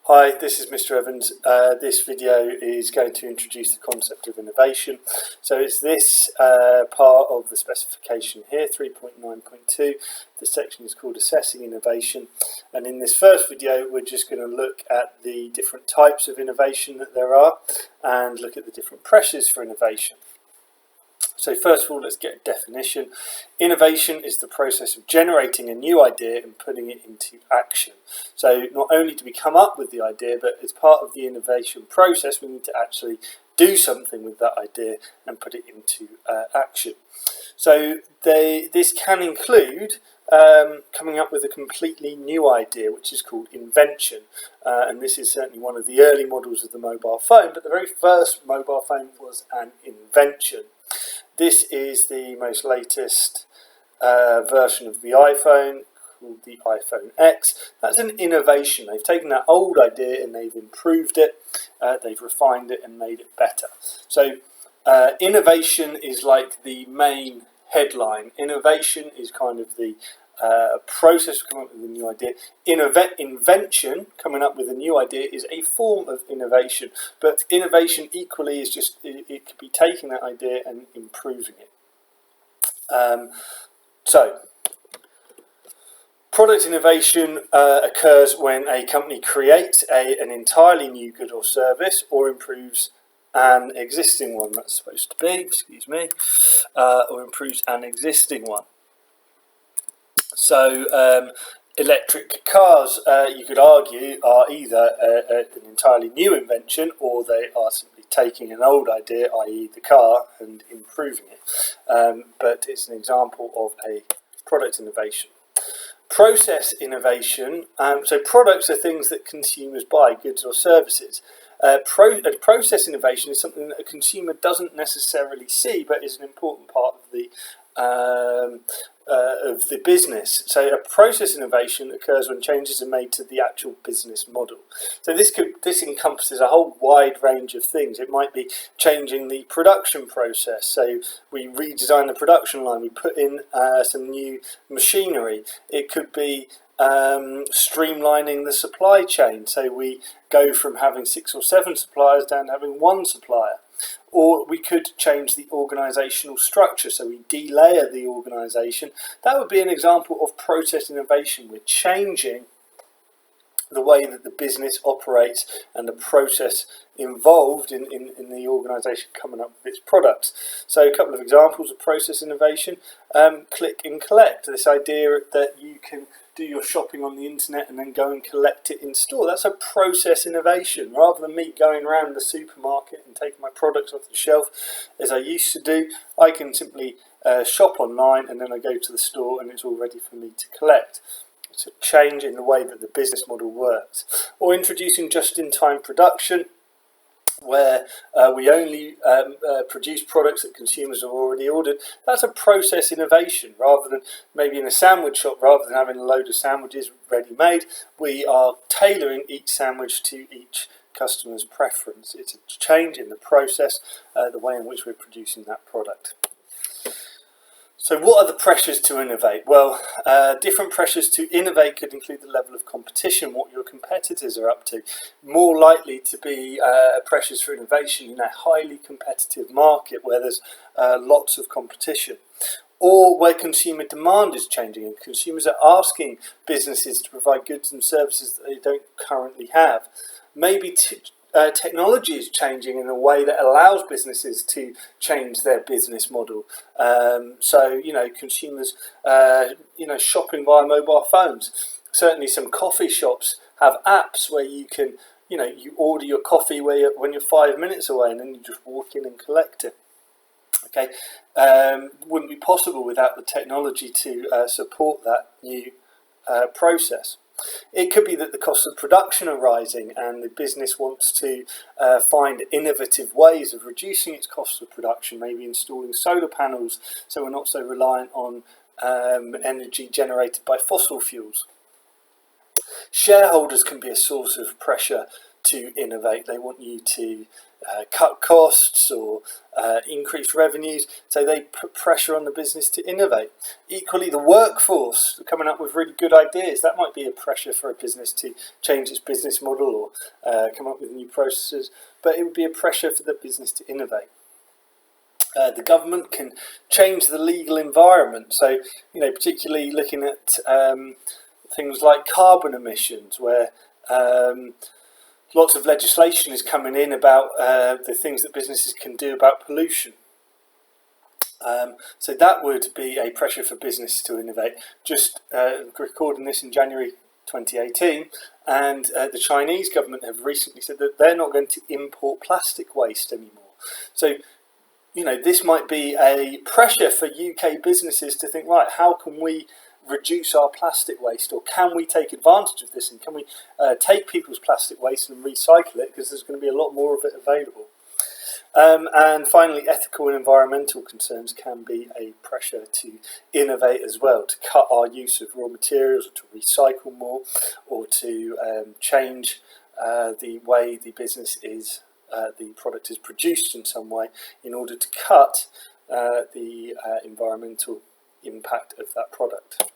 Hi, this is Mr. Evans. This video is going to introduce the concept of innovation. So it's this part of the specification here, 3.9.2. The section is called Assessing Innovation. And in this first video, we're just going to look at the different types of innovation that there are and look at the different pressures for innovation. So first of all, let's get a definition. Innovation is the process of generating a new idea and putting it into action. So not only do we come up with the idea, but as part of the innovation process, we need to actually do something with that idea and put it into action. So this can include coming up with a completely new idea, which is called invention. And this is certainly one of the early models of the mobile phone, but the very first mobile phone was an invention. This is the most latest version of the iPhone, called the iPhone X. That's an innovation. They've taken that old idea and they've improved it, they've refined it and made it better. So innovation is like the main headline. Innovation is kind of the process of coming up with a new idea. Invention, coming up with a new idea, is a form of innovation, but innovation equally is just, it could be taking that idea and improving it. So product innovation occurs when a company creates an entirely new good or service or improves an existing one. That's supposed to be, excuse me, or improves an existing one. So electric cars, you could argue, are either an entirely new invention or they are simply taking an old idea, i.e. the car, and improving it. But it's an example of a product innovation. Process innovation, so products are things that consumers buy, goods or services. Process innovation is something that a consumer doesn't necessarily see, but is an important part of the business. So a process innovation occurs when changes are made to the actual business model. So this encompasses a whole wide range of things. It might be changing the production process. So we redesign the production line, we put in some new machinery. It could be streamlining the supply chain. So we go from having 6 or 7 suppliers down to having 1 supplier. Or we could change the organisational structure, so we delayer the organisation. That would be an example of process innovation. We're changing the way that the business operates and the process involved in the organisation coming up with its products. So a couple of examples of process innovation. Click and collect, this idea that you can do your shopping on the internet and then go and collect it in store. That's a process innovation. Rather than me going around the supermarket and taking my products off the shelf as I used to do, I can simply shop online and then I go to the store and it's all ready for me to collect. It's a change in the way that the business model works. Or introducing just-in-time production, where we only produce products that consumers have already ordered. That's a process innovation. Rather than maybe in a sandwich shop, rather than having a load of sandwiches ready-made, we are tailoring each sandwich to each customer's preference. It's a change in the process, the way in which we're producing that product. So what are the pressures to innovate? Well, different pressures to innovate could include the level of competition, what your competitors are up to. More likely to be pressures for innovation in a highly competitive market where there's lots of competition. Or where consumer demand is changing and consumers are asking businesses to provide goods and services that they don't currently have. Maybe technology is changing in a way that allows businesses to change their business model. So, consumers, shopping via mobile phones. Certainly some coffee shops have apps where you can, you order your coffee when you're 5 minutes away and then you just walk in and collect it. Okay, wouldn't be possible without the technology to support that new process. It could be that the costs of production are rising and the business wants to find innovative ways of reducing its costs of production, maybe installing solar panels so we're not so reliant on energy generated by fossil fuels. Shareholders can be a source of pressure to innovate. They want you to cut costs or increase revenues, so they put pressure on the business to innovate. Equally, the workforce coming up with really good ideas, that might be a pressure for a business to change its business model or come up with new processes, but it would be a pressure for the business to innovate. The government can change the legal environment, so particularly looking at things like carbon emissions, where lots of legislation is coming in about the things that businesses can do about pollution. So that would be a pressure for business to innovate. Just recording this in January 2018, and the Chinese government have recently said that they're not going to import plastic waste anymore. So this might be a pressure for UK businesses to think, right, how can we reduce our plastic waste, or can we take advantage of this, and can we take people's plastic waste and recycle it, because there's going to be a lot more of it available. And finally, ethical and environmental concerns can be a pressure to innovate as well, to cut our use of raw materials, or to recycle more, or to change the way the business is, the product is produced in some way, in order to cut the environmental impact of that product.